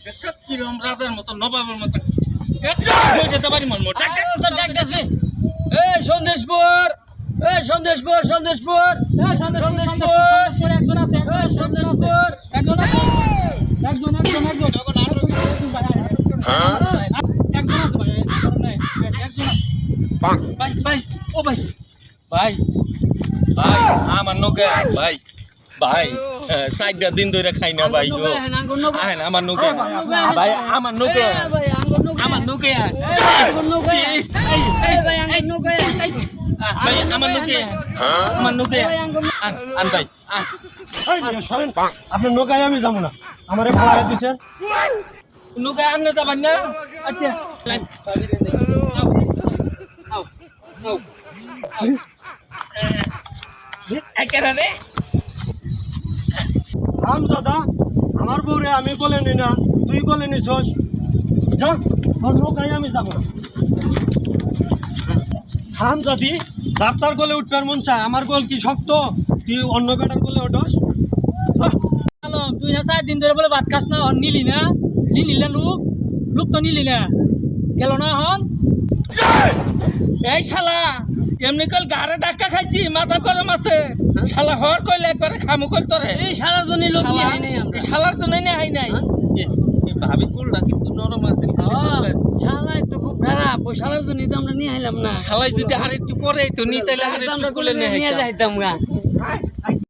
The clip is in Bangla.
দেখছ কিরম রাজার মতো নবাবের মতো যেতে পারি মন মোটা সন্দেশপুর সন্দেশপুর সন্দেশপুর সন্দেশপুর একজন আছে সন্দেশপুর একজন আছে একজন একজন একজন একজন আছে ভাই ভাই ও ভাই ভাই ভাই আমার নৌকা ভাই ভাই 4 দিন ধরে খাই না ভাই গো আহেন আমার নৌকা ভাই আমার নৌকা আমার নৌকা ভাই আমার নৌকা আমার নৌকা আন ভাই আপনার নৌকায় আমি যাবো না আমারে ভাড়া দিচ্ছেন নৌকা আনলে যাবেন না আচ্ছা একেবারে হারাম দাদা আমার বউরে আমি কোলে নি না তুই কোলে নিছস যা আমার নৌকায় আমি যাবো না হারাম জাতি ডাক্তার কোলে উঠবার মন চায় আমার গোল কি শক্ত তুই অন্য বেটার কোলে ওঠস তুই না 4 দিন ধরে বলে ভাত খাস না নিলি না লোক লোক তো নিলি না গেল না হন এই শালা এমনি কল গাড়ে ধাক্কা খাইছি মাথা গরম আছে শালা হর কইলে একবারে খামু কল তোরে এই শালার জন্য লোক নিয়ে আই নাই আমরা শালার তো নাই হাই নাই ভাবি কুলটা কিন্তু নরম আছে শালা তো খুব খারাপ ওই শালার জন্য তো আমরা নিয়ে আইলাম না শালাই যদি আর একটু পরে তো নি তাইলে আর একটু কোলে নিয়ে যাইতাম